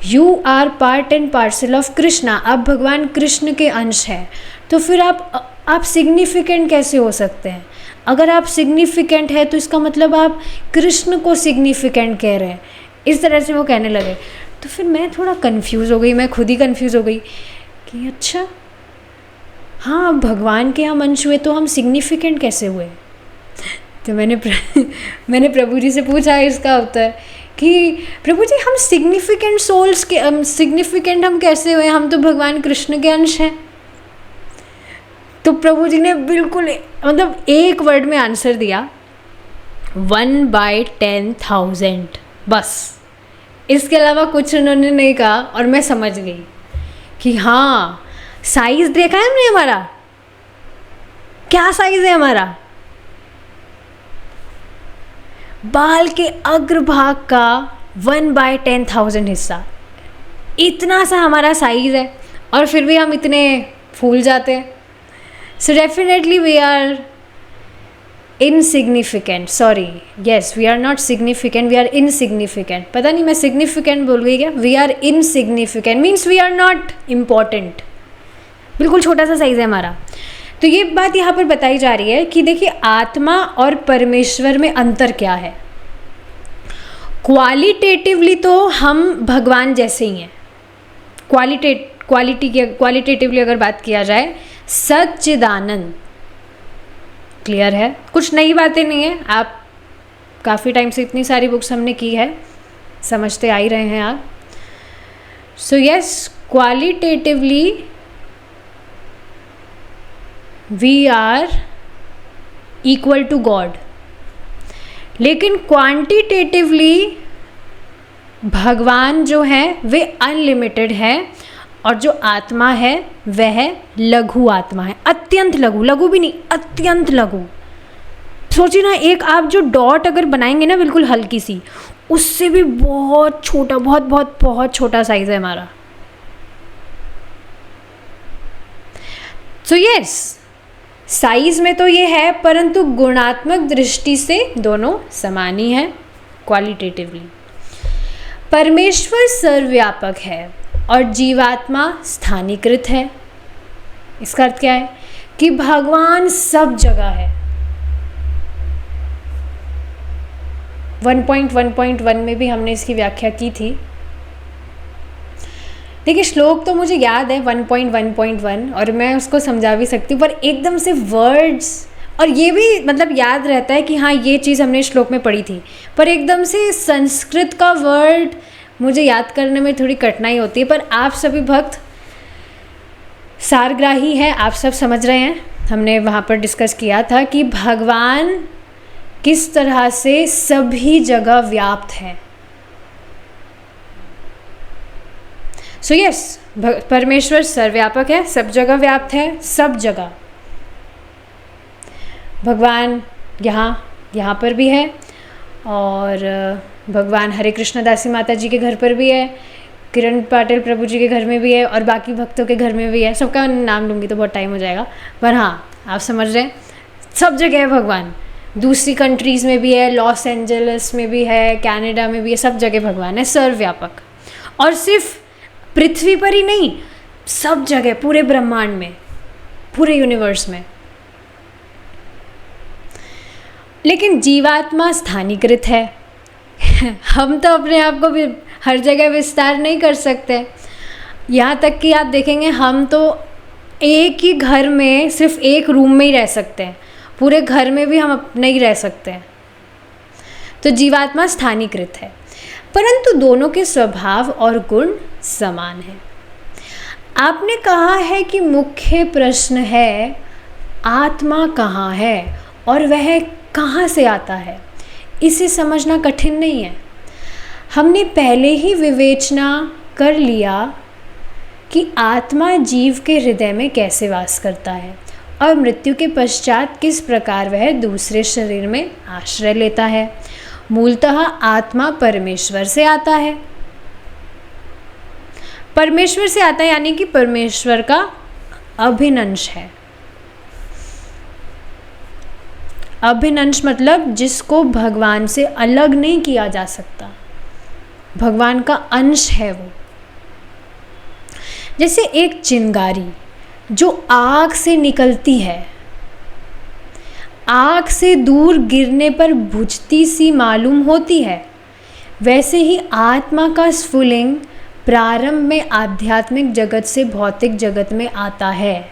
you are part and parcel of Krishna. आप भगवान कृष्ण के अंश हैं, तो फिर आप सिग्निफिकेंट कैसे हो सकते हैं? अगर आप सिग्निफिकेंट है तो इसका मतलब आप कृष्ण को सिग्निफिकेंट कह रहे हैं। इस तरह से वो कहने लगे। तो फिर मैं थोड़ा कंफ्यूज हो गई, मैं खुद ही कंफ्यूज हो गई कि अच्छा हाँ, भगवान के हम अंश हुए तो हम सिग्निफिकेंट कैसे हुए? तो मैंने प्रभु जी से पूछा इसका उत्तर कि प्रभु जी हम सिग्निफिकेंट सोल्स के सिग्निफिकेंट हम कैसे हुए? हम तो भगवान कृष्ण के अंश हैं। तो प्रभु जी ने बिल्कुल मतलब एक वर्ड में आंसर दिया, 1/10,000, बस। इसके अलावा कुछ उन्होंने नहीं कहा और मैं समझ गई कि हाँ, साइज देखा है हमने हमारा, क्या साइज है हमारा? बाल के अग्रभाग का 1/10,000 हिस्सा, इतना सा हमारा साइज है और फिर भी हम इतने फूल जाते हैं। So definitely we are insignificant, sorry, yes, we are not significant, we are insignificant. पता नहीं मैं सिग्निफिकेंट बोल गई क्या? We are insignificant means we are not important, बिल्कुल छोटा सा साइज है हमारा। तो ये बात यहाँ पर बताई जा रही है कि देखिए आत्मा और परमेश्वर में अंतर क्या है। क्वालिटेटिवली तो हम भगवान जैसे ही हैं। क्वालिटेटिवली अगर बात किया जाए, सच्चिदानंद, क्लियर है, कुछ नई बातें नहीं है। आप काफ़ी टाइम से इतनी सारी बुक्स हमने की है, समझते आ ही रहे हैं आप। So yes, qualitatively we are equal to God, लेकिन क्वांटिटेटिवली भगवान जो है वे अनलिमिटेड है और जो आत्मा है वह लघु आत्मा है, अत्यंत लघु, लघु भी नहीं, अत्यंत लघु। सोचिए ना, एक आप जो डॉट अगर बनाएंगे ना बिल्कुल हल्की सी, उससे भी बहुत छोटा, बहुत बहुत बहुत छोटा साइज है हमारा। सो यस, साइज में तो ये है, परंतु गुणात्मक दृष्टि से दोनों समान ही है क्वालिटेटिवली। परमेश्वर सर्वव्यापक है और जीवात्मा स्थानीकृत है। इसका अर्थ क्या है? कि भगवान सब जगह है। 1.1.1 में भी हमने इसकी व्याख्या की थी। देखिए श्लोक तो मुझे याद है 1.1.1 और मैं उसको समझा भी सकती हूँ, पर एकदम से वर्ड्स, और ये भी मतलब याद रहता है कि हाँ ये चीज़ हमने श्लोक में पढ़ी थी, पर एकदम से संस्कृत का वर्ड मुझे याद करने में थोड़ी कठिनाई होती है। पर आप सभी भक्त सारग्राही हैं, आप सब समझ रहे हैं। हमने वहाँ पर डिस्कस किया था कि भगवान किस तरह से सभी जगह व्याप्त है। सो यस, परमेश्वर सर्वव्यापक है, सब जगह व्याप्त है, सब जगह। भगवान यहाँ पर भी है और भगवान हरे कृष्ण दासी माता जी के घर पर भी है, किरण पाटिल प्रभु जी के घर में भी है और बाकी भक्तों के घर में भी है। सबका नाम लूँगी तो बहुत टाइम हो जाएगा, पर हाँ आप समझ रहे हैं, सब जगह है भगवान। दूसरी कंट्रीज़ में भी है, लॉस एंजल्स में भी है, कनाडा में भी है, सब जगह भगवान है, सर्वव्यापक। और सिर्फ पृथ्वी पर ही नहीं, सब जगह, पूरे ब्रह्मांड में। पूरे यूनिवर्स में। लेकिन जीवात्मा स्थानीकृत है। हम तो अपने आप को भी हर जगह विस्तार नहीं कर सकते। यहाँ तक कि आप देखेंगे हम तो एक ही घर में सिर्फ एक रूम में ही रह सकते हैं, पूरे घर में भी हम नहीं रह सकते हैं। तो जीवात्मा स्थानीकृत है, परंतु दोनों के स्वभाव और गुण समान हैं। आपने कहा है कि मुख्य प्रश्न है आत्मा कहाँ है और वह कहाँ से आता है। इसे समझना कठिन नहीं है। हमने पहले ही विवेचना कर लिया कि आत्मा जीव के हृदय में कैसे वास करता है और मृत्यु के पश्चात किस प्रकार वह दूसरे शरीर में आश्रय लेता है। मूलतः आत्मा परमेश्वर से आता है। परमेश्वर से आता है यानी कि परमेश्वर का अभिन्न अंश है। अभिन्न अंश मतलब जिसको भगवान से अलग नहीं किया जा सकता, भगवान का अंश है वो। जैसे एक चिंगारी जो आग से निकलती है, आग से दूर गिरने पर बुझती सी मालूम होती है, वैसे ही आत्मा का स्फुलिंग प्रारंभ में आध्यात्मिक जगत से भौतिक जगत में आता है।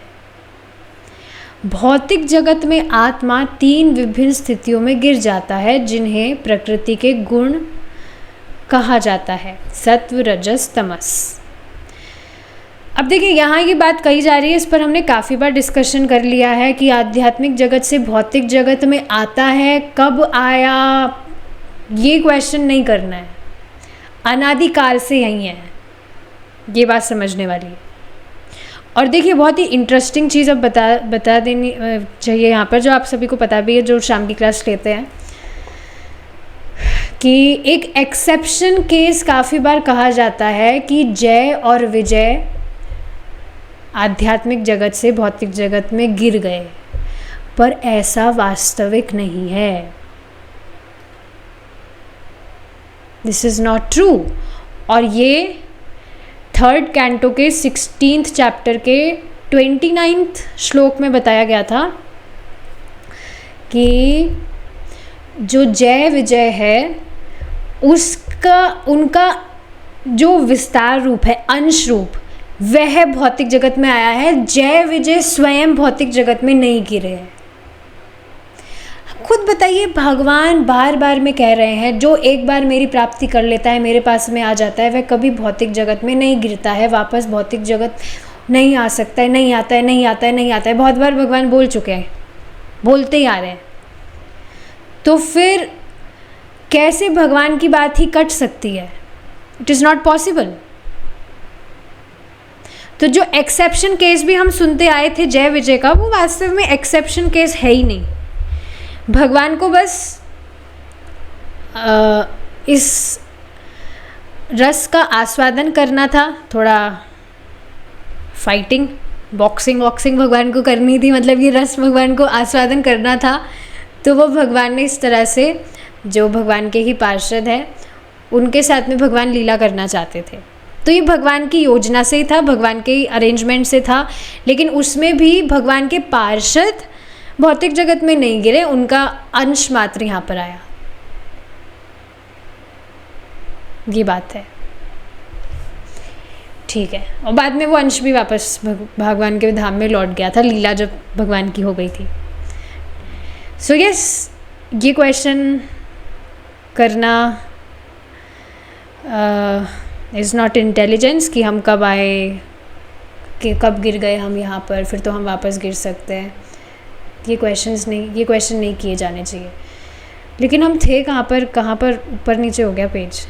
भौतिक जगत में आत्मा 3 विभिन्न स्थितियों में गिर जाता है जिन्हें प्रकृति के गुण कहा जाता है, सत्व, रजस, तमस। अब देखिए यहाँ ये बात कही जा रही है, इस पर हमने काफ़ी बार डिस्कशन कर लिया है कि आध्यात्मिक जगत से भौतिक जगत में आता है, कब आया, ये क्वेश्चन नहीं करना है। अनादिकाल से यही है, ये बात समझने वाली है। और देखिए बहुत ही इंटरेस्टिंग चीज़ अब बता देनी चाहिए यहाँ पर, जो आप सभी को पता भी है जो शाम की क्लास लेते हैं, कि एक एक्सेप्शन केस काफ़ी बार कहा जाता है कि जय और विजय आध्यात्मिक जगत से भौतिक जगत में गिर गए, पर ऐसा वास्तविक नहीं है। This is not true. और ये 3rd कैंटो के 16th चैप्टर के 29th श्लोक में बताया गया था कि जो जय विजय है उसका उनका जो विस्तार रूप है, अंश रूप, वह भौतिक जगत में आया है। जय विजय स्वयं भौतिक जगत में नहीं गिरे हैं। खुद बताइए, भगवान बार बार में कह रहे हैं जो एक बार मेरी प्राप्ति कर लेता है, मेरे पास में आ जाता है, वह कभी भौतिक जगत में नहीं गिरता है, वापस भौतिक जगत नहीं आ सकता है, नहीं आता है, नहीं आता है, नहीं आता है। बहुत बार भगवान बोल चुके हैं, बोलते ही आ रहे हैं। तो फिर कैसे भगवान की बात ही कट सकती है? It is not possible. तो जो एक्सेप्शन केस भी हम सुनते आए थे जय विजय का, वो वास्तव में एक्सेप्शन केस है ही नहीं। भगवान को बस इस रस का आस्वादन करना था, थोड़ा फाइटिंग, बॉक्सिंग भगवान को करनी थी, मतलब ये रस भगवान को आस्वादन करना था। तो वो भगवान ने इस तरह से, जो भगवान के ही पार्षद हैं उनके साथ में भगवान लीला करना चाहते थे। तो ये भगवान की योजना से ही था, भगवान के अरेंजमेंट से था, लेकिन उसमें भी भगवान के पार्षद भौतिक जगत में नहीं गिरे, उनका अंश मात्र यहाँ पर आया। ये बात है, ठीक है। और बाद में वो अंश भी वापस भगवान के धाम में लौट गया था, लीला जब भगवान की हो गई थी। सो यस, ये क्वेश्चन करना इज़ नॉट इंटेलिजेंस कि हम कब आए, कि कब गिर गए हम यहाँ पर, फिर तो हम वापस गिर सकते हैं। ये क्वेश्चन नहीं किए जाने चाहिए। लेकिन हम थे कहाँ पर ऊपर नीचे हो गया पेज।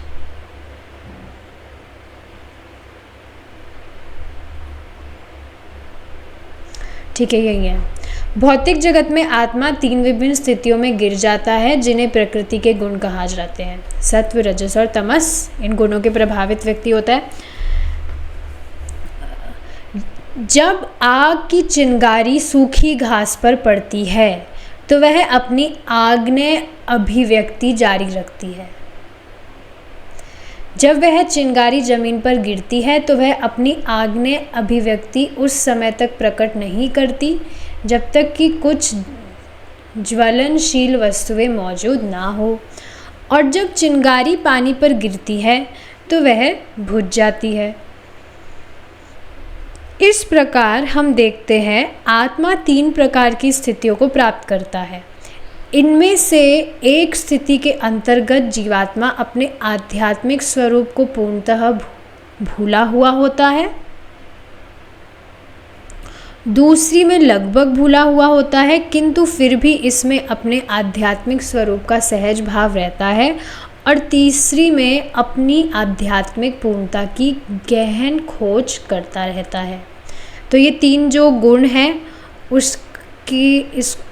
ठीक है, यही है। भौतिक जगत में आत्मा 3 विभिन्न स्थितियों में गिर जाता है जिन्हें प्रकृति के गुण कहा जाते हैं, सत्व, रजस और तमस। इन गुणों के प्रभावित व्यक्ति होता है। जब आग की चिंगारी सूखी घास पर पड़ती है तो वह अपनी आग्नेय अभिव्यक्ति जारी रखती है। जब वह चिंगारी जमीन पर गिरती है तो वह अपनी आग्नेय अभिव्यक्ति उस समय तक प्रकट नहीं करती जब तक कि कुछ ज्वलनशील वस्तुएं मौजूद ना हो, और जब चिंगारी पानी पर गिरती है तो वह बुझ जाती है। इस प्रकार हम देखते हैं आत्मा 3 प्रकार की स्थितियों को प्राप्त करता है। इनमें से एक स्थिति के अंतर्गत जीवात्मा अपने आध्यात्मिक स्वरूप को पूर्णतः भूला हुआ होता है, दूसरी में लगभग भूला हुआ होता है किंतु फिर भी इसमें अपने आध्यात्मिक स्वरूप का सहज भाव रहता है, और तीसरी में अपनी आध्यात्मिक पूर्णता की गहन खोज करता रहता है। तो ये 3 जो गुण हैं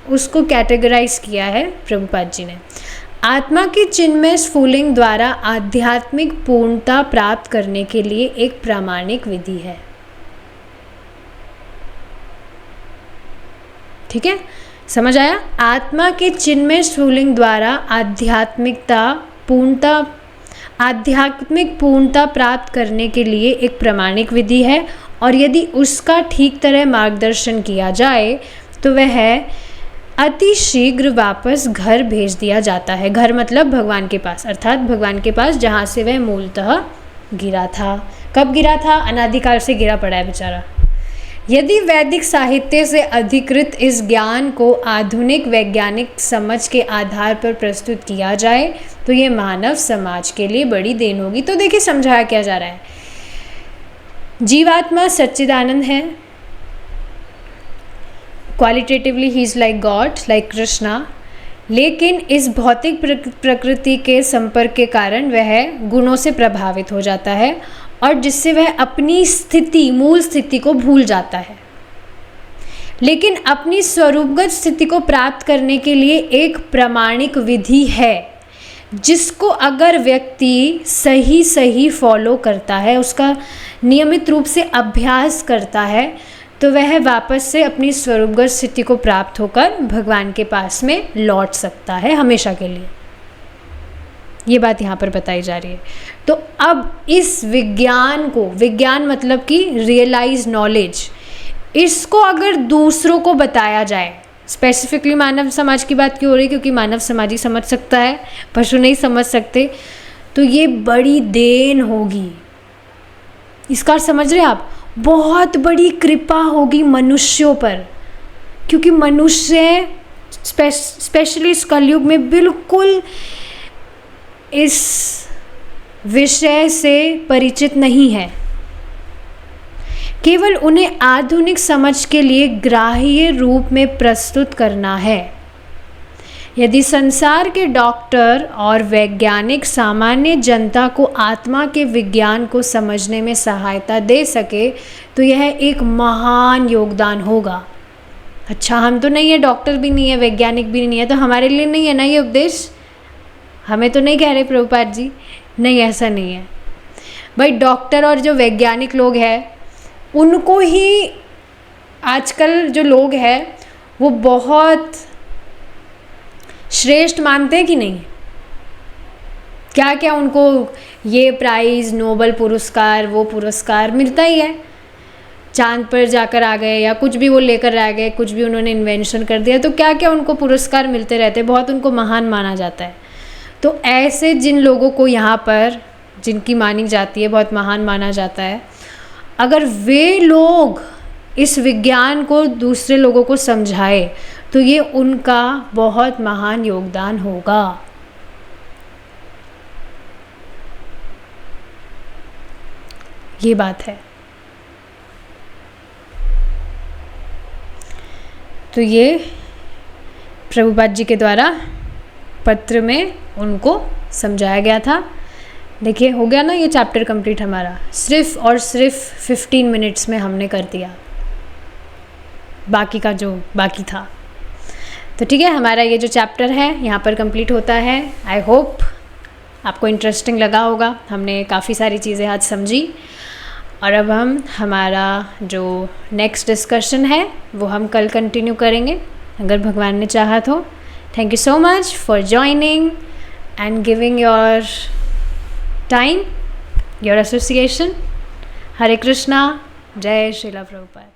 उसको कैटेगराइज किया है प्रभुपाद जी ने। आत्मा की चिन्मय स्फुलिंग द्वारा आध्यात्मिक पूर्णता प्राप्त करने के लिए एक प्रामाणिक विधि है। ठीक है, समझ आया? आत्मा के चिन्मय स्फुलिंग द्वारा आध्यात्मिक पूर्णता प्राप्त करने के लिए एक प्रामाणिक विधि है, और यदि उसका ठीक तरह मार्गदर्शन किया जाए तो वह अति शीघ्र वापस घर भेज दिया जाता है। घर मतलब भगवान के पास, अर्थात भगवान के पास जहाँ से वह मूलतः गिरा था। कब गिरा था? अनादिकाल से गिरा पड़ा है बेचारा। यदि वैदिक साहित्य से अधिकृत इस ज्ञान को आधुनिक वैज्ञानिक समझ के आधार पर प्रस्तुत किया जाए तो ये मानव समाज के लिए बड़ी देन होगी। तो देखिए समझाया क्या जा रहा है। जीवात्मा सच्चिदानंद है, qualitatively he is like God, like Krishna, लेकिन इस भौतिक प्रकृति के संपर्क के कारण वह गुणों से प्रभावित हो जाता है, और जिससे वह अपनी स्थिति, मूल स्थिति को भूल जाता है। लेकिन अपनी स्वरूपगत स्थिति को प्राप्त करने के लिए एक प्रामाणिक विधि है, जिसको अगर व्यक्ति सही फॉलो करता है, उसका नियमित रूप से अभ्यास करता है, तो वह वापस से अपनी स्वरूपगत स्थिति को प्राप्त होकर भगवान के पास में लौट सकता है हमेशा के लिए। ये बात यहाँ पर बताई जा रही है। तो अब इस विज्ञान को, विज्ञान मतलब कि रियलाइज नॉलेज, इसको अगर दूसरों को बताया जाए, स्पेसिफिकली मानव समाज की बात क्यों हो रही है? क्योंकि मानव समाज ही समझ सकता है, पशु नहीं समझ सकते, तो ये बड़ी देन होगी। इसका समझ रहे आप? बहुत बड़ी कृपा होगी मनुष्यों पर, क्योंकि मनुष्य स्पेशली इस कलयुग में बिल्कुल इस विषय से परिचित नहीं है। केवल उन्हें आधुनिक समझ के लिए ग्राह्य रूप में प्रस्तुत करना है। यदि संसार के डॉक्टर और वैज्ञानिक सामान्य जनता को आत्मा के विज्ञान को समझने में सहायता दे सके तो यह एक महान योगदान होगा। अच्छा, हम तो नहीं है, डॉक्टर भी नहीं है, वैज्ञानिक भी नहीं है, तो हमारे लिए नहीं है ना ये उपदेश? हमें तो नहीं कह रहे प्रभुपाद जी, नहीं ऐसा नहीं है भाई। डॉक्टर और जो वैज्ञानिक लोग हैं उनको ही आजकल जो लोग हैं वो बहुत श्रेष्ठ मानते हैं कि नहीं? क्या क्या उनको ये प्राइज़, नोबेल पुरस्कार, वो पुरस्कार मिलता ही है। चांद पर जाकर आ गए या कुछ भी वो लेकर आ गए, कुछ भी उन्होंने इन्वेंशन कर दिया, तो क्या क्या उनको पुरस्कार मिलते रहते हैं, बहुत उनको महान माना जाता है। तो ऐसे जिन लोगों को यहाँ पर, जिनकी मानी जाती है, बहुत महान माना जाता है, अगर वे लोग इस विज्ञान को दूसरे लोगों को समझाए तो ये उनका बहुत महान योगदान होगा। ये बात है। तो ये प्रभुपाद जी के द्वारा पत्र में उनको समझाया गया था। देखिए हो गया ना ये चैप्टर कंप्लीट हमारा, सिर्फ और सिर्फ 15 मिनट्स में हमने कर दिया बाकी का जो बाकी था। तो ठीक है, हमारा ये जो चैप्टर है यहाँ पर कंप्लीट होता है। आई होप आपको इंटरेस्टिंग लगा होगा, हमने काफ़ी सारी चीज़ें आज समझी। और अब हम हमारा जो नेक्स्ट डिस्कशन है वो हम कल कंटिन्यू करेंगे अगर भगवान ने चाहा तो। Thank you so much for joining and giving your time your association. Hare Krishna, जय श्रीला प्रभुपाद।